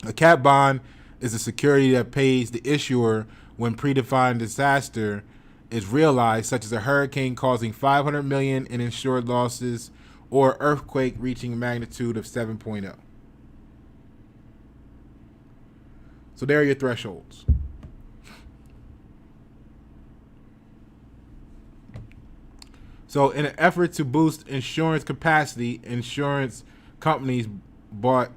A cat bond is a security that pays the issuer when predefined disaster is realized, such as a hurricane causing $500 million in insured losses or earthquake reaching a magnitude of 7.0. So there are your thresholds. So in an effort to boost insurance capacity, insurance companies bought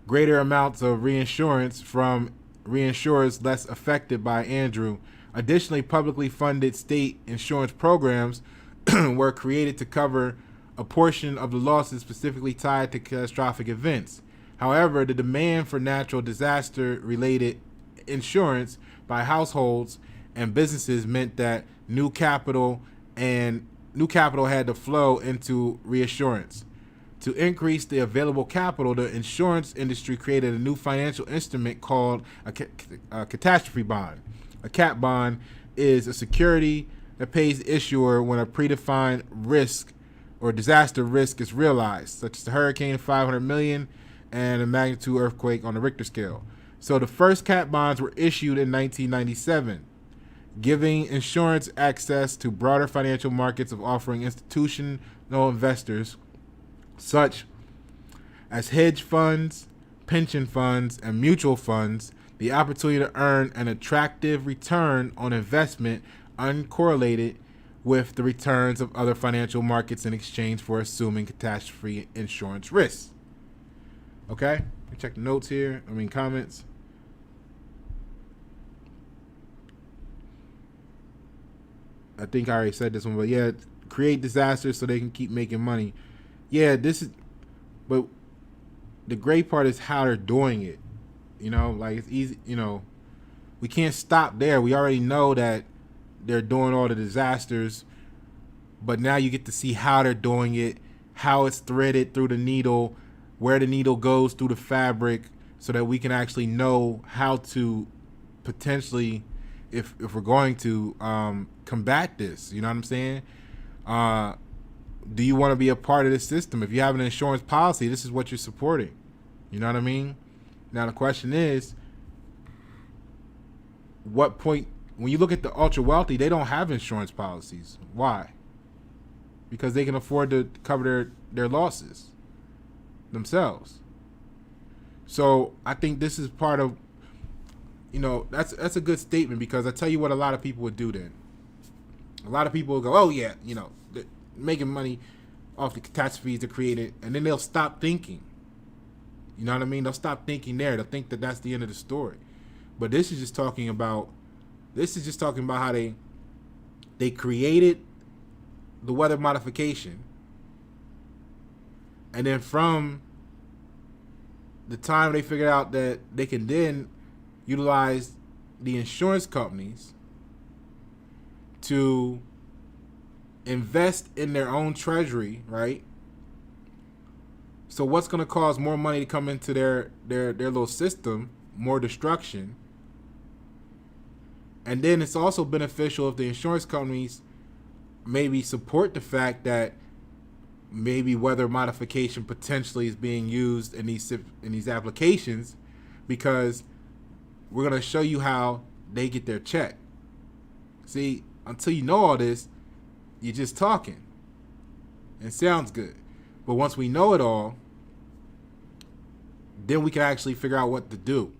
greater amounts of reinsurance from reinsurers less affected by Andrew. Additionally, publicly funded state insurance programs were created to cover a portion of the losses specifically tied to catastrophic events. However, the demand for natural disaster-related insurance by households and businesses meant that new capital had to flow into reinsurance. To increase the available capital, the insurance industry created a new financial instrument called a catastrophe bond. A cat bond is a security that pays the issuer when a predefined risk or disaster risk is realized, such as a hurricane, $500 million, and a magnitude earthquake on the Richter scale. So the first cat bonds were issued in 1997, giving insurance access to broader financial markets of offering institutional investors such as hedge funds, pension funds, and mutual funds the opportunity to earn an attractive return on investment uncorrelated with the returns of other financial markets in exchange for assuming catastrophe insurance risks. Okay? Check the notes here. Comments. I think I already said this one, but yeah, create disasters so they can keep making money. Yeah, but the great part is how they're doing it. Like it's easy, we can't stop there. We already know that they're doing all the disasters, but now you get to see how they're doing it, how it's threaded through the needle, where the needle goes through the fabric, so that we can actually know how to potentially, if we're going to combat this. You know what I'm saying? Do you want to be a part of this system? If you have an insurance policy, this is what you're supporting. You know what I mean? Now the question is, what point, when you look at the ultra wealthy, they don't have insurance policies. Why? Because they can afford to cover their losses themselves. So I think this is part of, that's a good statement, because I tell you what a lot of people would do then. A lot of people will go, oh yeah, they're making money off the catastrophes they're created, and then they'll stop thinking. You know what I mean? They'll stop thinking there. They'll think that that's the end of the story. But this is just talking about how they created the weather modification, and then from the time they figured out that they can then utilize the insurance companies to invest in their own treasury, right? So what's going to cause more money to come into their little system? More destruction. And then it's also beneficial if the insurance companies maybe support the fact that maybe weather modification potentially is being used in these applications, because we're going to show you how they get their check. See, until you know all this, you're just talking. It sounds good. But once we know it all, then we can actually figure out what to do.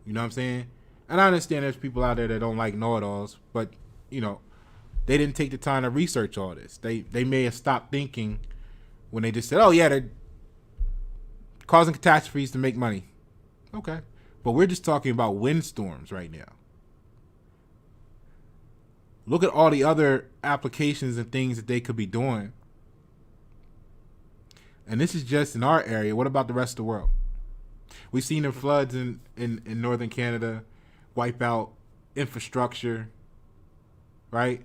You know what I'm saying? And I understand there's people out there that don't like know-it-alls, but, they didn't take the time to research all this. They may have stopped thinking when they just said, oh, yeah, they're causing catastrophes to make money. Okay. But we're just talking about windstorms right now. Look at all the other applications and things that they could be doing. And this is just in our area. What about the rest of the world? We've seen the floods in northern Canada wipe out infrastructure, right?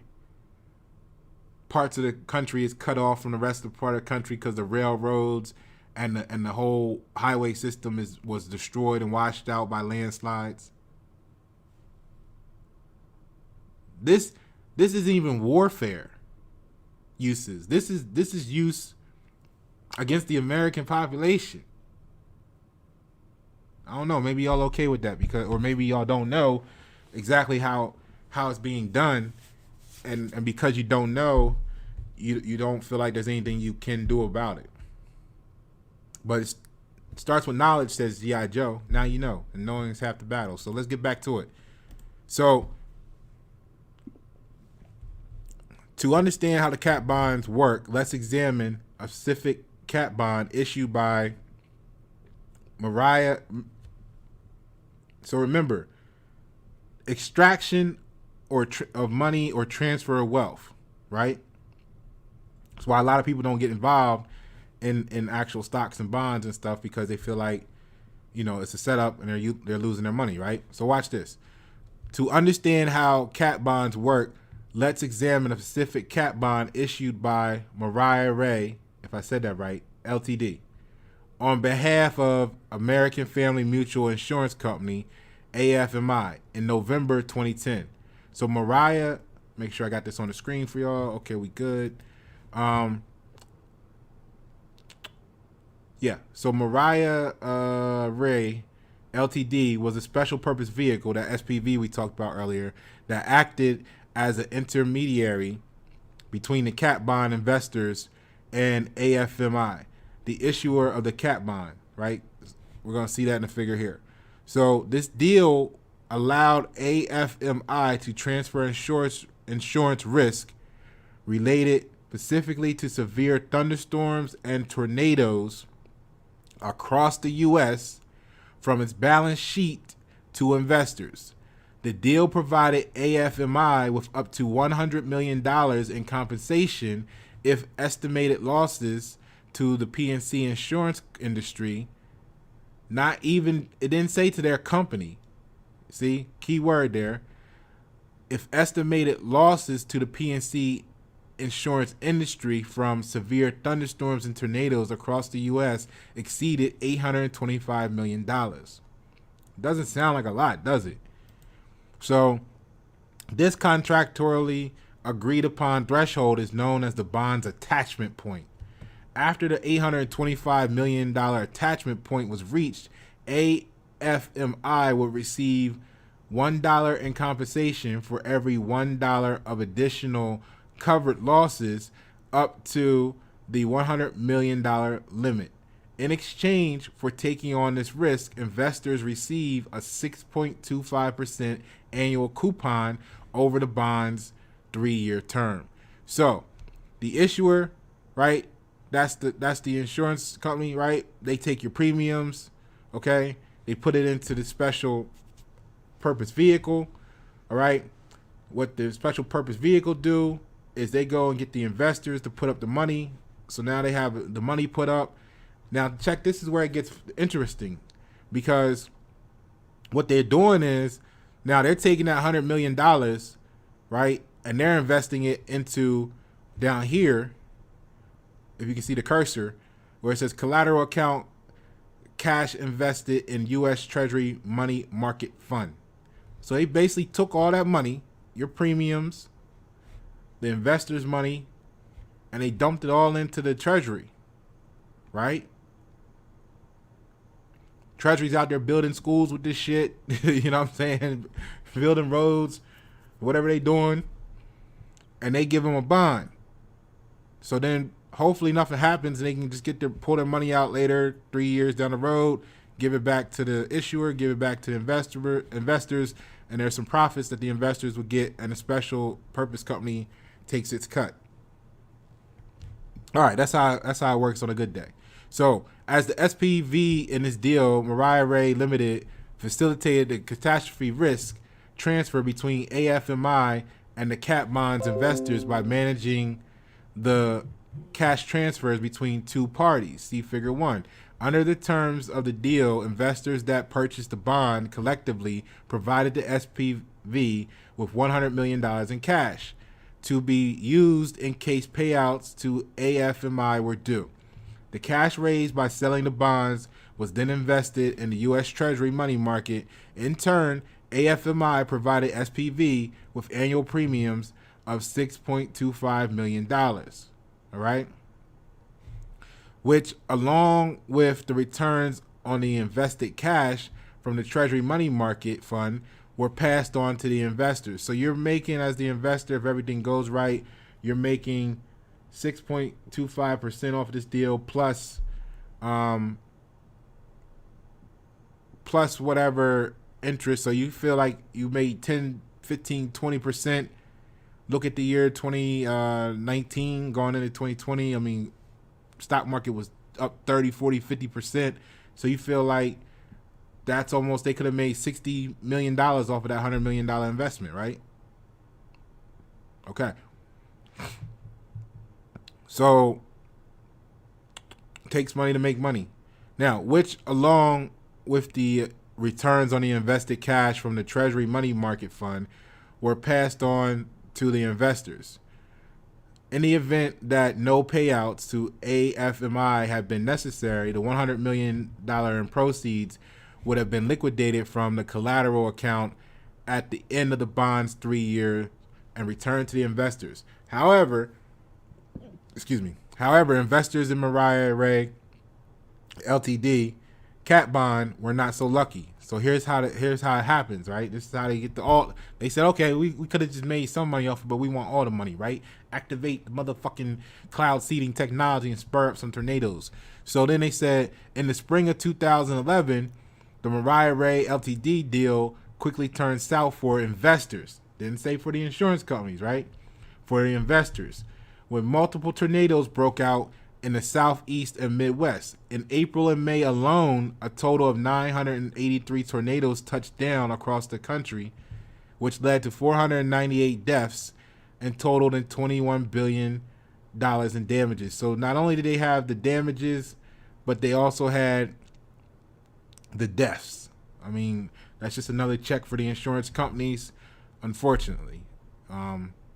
Parts of the country is cut off from the rest of the part of the country because the railroads and the whole highway system was destroyed and washed out by landslides. This isn't even warfare uses. This is use against the American population. I don't know. Maybe y'all okay with that, or maybe y'all don't know exactly how it's being done, and because you don't know, you don't feel like there's anything you can do about it. But it starts with knowledge, says G.I. Joe. Now you know, and knowing is half the battle. So let's get back to it. So to understand how the cat bonds work, let's examine a specific cat bond issued by Mariah. So remember, extraction of money or transfer of wealth, right? That's why a lot of people don't get involved in actual stocks and bonds and stuff, because they feel like, it's a setup and they're losing their money, right? So watch this. To understand how cat bonds work, let's examine a specific cat bond issued by Mariah Ray, if I said that right, Ltd., on behalf of American Family Mutual Insurance Company, AFMI, in November 2010. So Mariah, make sure I got this on the screen for y'all. Okay, we good. So Mariah Ray Ltd. was a special purpose vehicle, that SPV we talked about earlier, that acted as an intermediary between the cat bond investors and AFMI, the issuer of the cat bond, right? We're going to see that in the figure here. So this deal allowed AFMI to transfer insurance risk related specifically to severe thunderstorms and tornadoes across the U.S. from its balance sheet to investors. The deal provided AFMI with up to $100 million in compensation if estimated losses to the P&C insurance industry, it didn't say to their company. See, key word there. If estimated losses to the P&C insurance industry from severe thunderstorms and tornadoes across the U.S. exceeded $825 million. Doesn't sound like a lot, does it? So this contractually agreed upon threshold is known as the bond's attachment point. After the $825 million attachment point was reached, AFMI would receive $1 in compensation for every $1 of additional covered losses up to the $100 million limit. In exchange for taking on this risk, investors receive a 6.25% annual coupon over the bond's 3-year term. So the issuer, right? That's the insurance company, right? They take your premiums, okay? They put it into the special purpose vehicle, all right? What the special purpose vehicle do is they go and get the investors to put up the money. So now they have the money put up. Now check, this is where it gets interesting, because what they're doing is now they're taking that $100 million, right? And they're investing it into down here, if you can see the cursor, where it says collateral account, cash invested in U.S. Treasury money market fund. So they basically took all that money, your premiums, the investors' money, and they dumped it all into the Treasury, right? Treasury's out there building schools with this shit, you know what I'm saying? Building roads, whatever they doing, and they give them a bond. So then hopefully nothing happens and they can just pull their money out later, 3 years down the road, give it back to the issuer, give it back to the investors, and there's some profits that the investors would get, and a special purpose company takes its cut. All right, that's how it works on a good day. So as the SPV in this deal, Mariah Ray Limited facilitated the catastrophe risk transfer between AFMI and the Cat Bonds investors by managing the cash transfers between two parties. See Figure 1. Under the terms of the deal, investors that purchased the bond collectively provided the SPV with $100 million in cash to be used in case payouts to AFMI were due. The cash raised by selling the bonds was then invested in the U.S. Treasury money market. In turn, AFMI provided SPV with annual premiums of $6.25 million. All right? Which, along with the returns on the invested cash from the Treasury money market fund, were passed on to the investors. So you're making, as the investor, if everything goes right, you're making 6.25% off of this deal plus whatever interest. So you feel like you made 10, 15, 20%. Look at the year 2019 going into 2020. I mean, stock market was up 30, 40, 50%. So you feel like that's almost, they could have made $60 million off of that $100 million investment, right? Okay. So it takes money to make money. Now, which along with the returns on the invested cash from the Treasury money market fund were passed on to the investors. In the event that no payouts to AFMI had been necessary, the $100 million in proceeds would have been liquidated from the collateral account at the end of the bond's 3-year and returned to the investors. However, investors in Mariah Ray Ltd. Cat Bond were not so lucky. So here's how it happens, right? This is how they get they said, okay, we could have just made some money off it, but we want all the money, right? Activate the motherfucking cloud seeding technology and spur up some tornadoes. So then they said in the spring of 2011, the Mariah Ray Ltd. deal quickly turned south for investors. Didn't say for the insurance companies, right? For the investors. When multiple tornadoes broke out in the southeast and Midwest. In April and May alone, a total of 983 tornadoes touched down across the country, which led to 498 deaths and totaled in $21 billion in damages. So not only did they have the damages, but they also had the deaths. I mean, that's just another check for the insurance companies, unfortunately.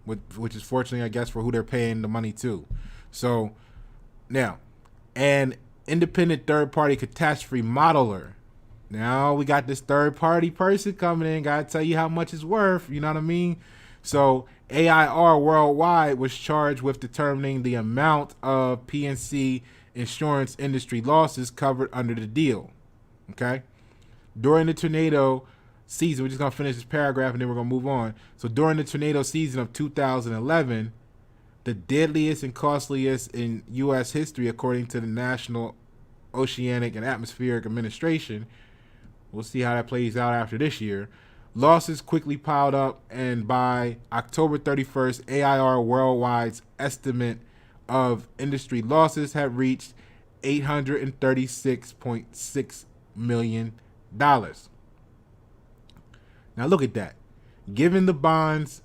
Which is fortunately, I guess, for who they're paying the money to. So now, an independent third-party catastrophe modeler. Now we got this third-party person coming in. Got to tell you how much it's worth. You know what I mean? So AIR Worldwide was charged with determining the amount of P&C insurance industry losses covered under the deal. Okay? During the tornado season, we're just going to finish this paragraph and then we're going to move on. So during the tornado season of 2011, the deadliest and costliest in U.S. history, according to the National Oceanic and Atmospheric Administration, we'll see how that plays out after this year, losses quickly piled up, and by October 31st, AIR Worldwide's estimate of industry losses had reached $836.6 million. Now look at that. Given the bonds,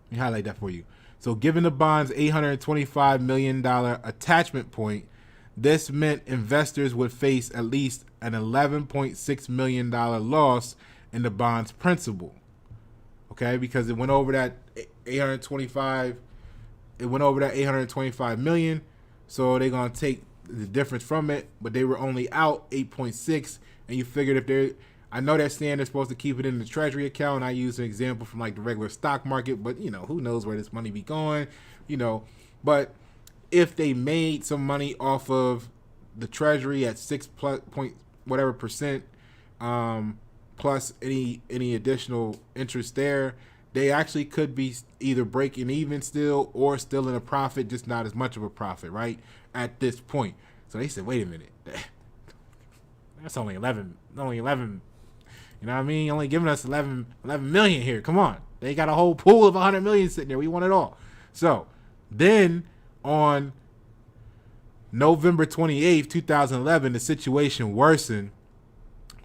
let me highlight that for you. So given the bond's $825 million attachment point, this meant investors would face at least an $11.6 million loss in the bond's principal. Okay, because it went over that 825, it went over that 825 million. So they're gonna take the difference from it, but they were only out 8.6, and you figured if they're, I know they're saying they're supposed to keep it in the treasury account. I use an example from like the regular stock market, but you know, who knows where this money be going, you know. But if they made some money off of the treasury at 6 plus point whatever percent, plus any additional interest there, they actually could be either breaking even still or still in a profit, just not as much of a profit, right? At this point. So they said, wait a minute, that's only 11, you know what I mean? Only giving us 11 million here. Come on. They got a whole pool of 100 million sitting there. We want it all. So then on November 28th, 2011, the situation worsened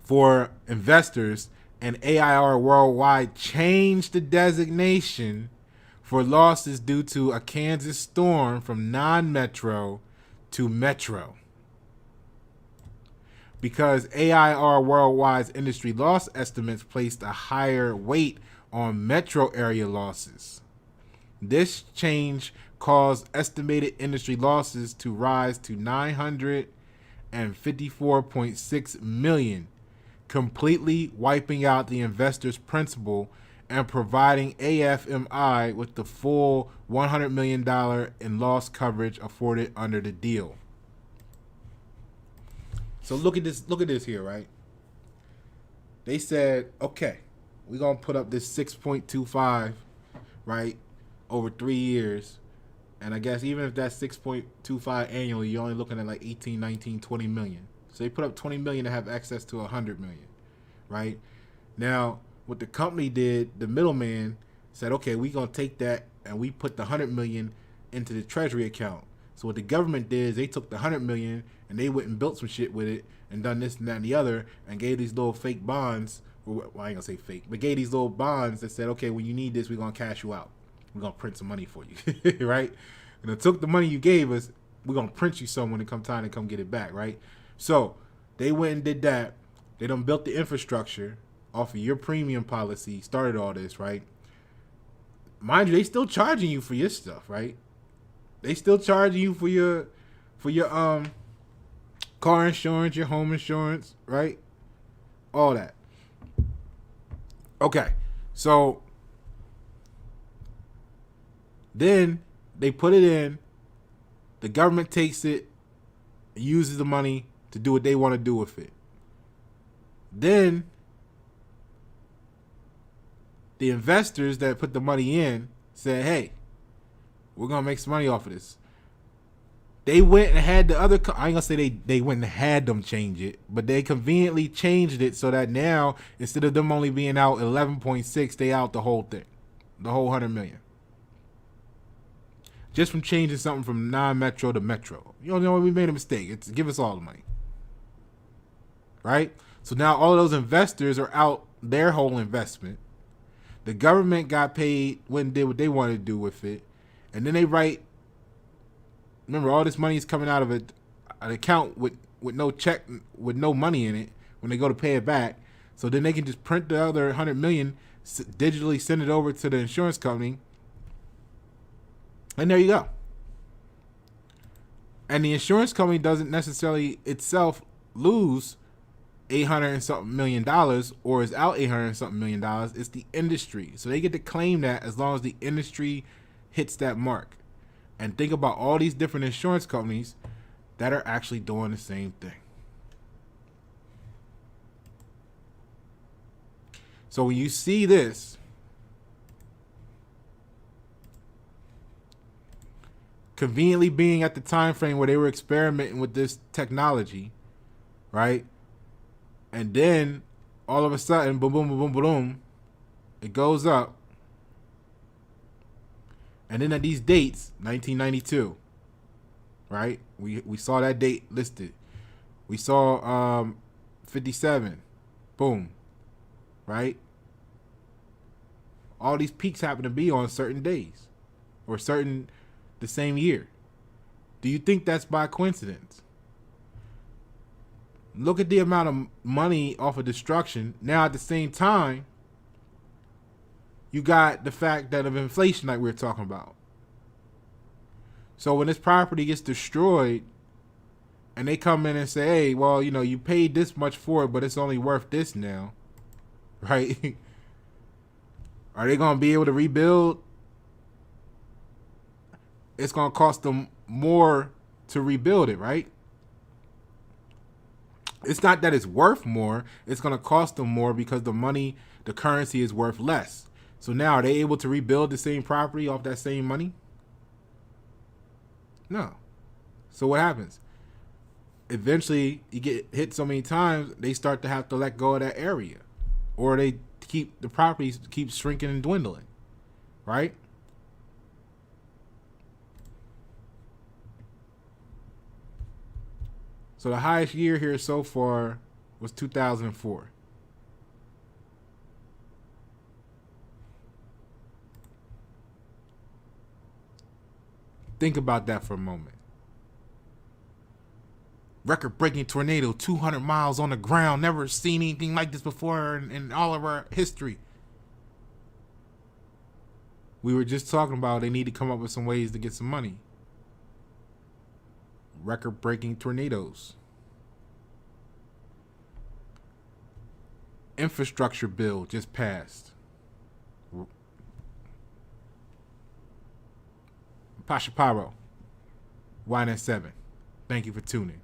for investors, and AIR Worldwide changed the designation for losses due to a Kansas storm from non-metro to metro. Because AIR Worldwide's industry loss estimates placed a higher weight on metro area losses. This change caused estimated industry losses to rise to $954.6 million, completely wiping out the investor's principal and providing AFMI with the full $100 million in loss coverage afforded under the deal. So look at this here, right? They said, okay, we're going to put up this 6.25, right, over 3 years. And I guess even if that's 6.25 annually, you're only looking at like 18, 19, 20 million. So they put up 20 million to have access to 100 million, right? Now, what the company did, the middleman said, okay, we're going to take that and we put the 100 million into the treasury account. So what the government did is they took the 100 million and they went and built some shit with it and done this and that and the other and gave these little fake bonds. Well, I ain't gonna say fake, but gave these little bonds that said, okay, when you need this, we're gonna cash you out. We're gonna print some money for you, right? And it took the money you gave us, we're gonna print you some when it come time to come get it back, right? So they went and did that. They done built the infrastructure off of your premium policy, started all this, right? Mind you, they still charging you for your stuff, right? They still charging you for your car insurance, your home insurance, right? All that. Okay, so then they put it in. The government takes it, uses the money to do what they want to do with it. Then the investors that put the money in said, hey, we're going to make some money off of this. They went and had the other. I ain't gonna say they went and had them change it, but they conveniently changed it so that now instead of them only being out 11.6, they out the whole thing, the whole 100 million, just from changing something from non-metro to metro. You know, we made a mistake. It's give us all the money, right? So now all of those investors are out their whole investment. The government got paid, went and did what they wanted to do with it, and then they write. Remember, all this money is coming out of an account with no check, with no money in it when they go to pay it back. So then they can just print the other 100 million, digitally send it over to the insurance company, and there you go. And the insurance company doesn't necessarily itself lose $800 and something million or is out $800 and something million. It's the industry, so they get to claim that as long as the industry hits that mark. And think about all these different insurance companies that are actually doing the same thing. So when you see this, conveniently being at the time frame where they were experimenting with this technology, right? And then all of a sudden, boom, boom, boom, boom, boom, it goes up. And then at these dates, 1992, right? We saw that date listed. We saw 57, boom, right? All these peaks happen to be on certain days or the same year. Do you think that's by coincidence? Look at the amount of money off of destruction. Now at the same time, you got the fact that of inflation like we were talking about. So when this property gets destroyed and they come in and say, hey, well, you know, you paid this much for it, but it's only worth this now, right? Are they going to be able to rebuild? It's going to cost them more to rebuild it, right? It's not that it's worth more. It's going to cost them more because the currency is worth less. So now, are they able to rebuild the same property off that same money? No. So what happens? Eventually, you get hit so many times, they start to have to let go of that area. Or the properties keep shrinking and dwindling. Right? So the highest year here so far was 2004. Think about that for a moment. Record-breaking tornado, 200 miles on the ground. Never seen anything like this before in all of our history. We were just talking about they need to come up with some ways to get some money. Record-breaking tornadoes. Infrastructure bill just passed. Pasha Paro, YNS7. Thank you for tuning.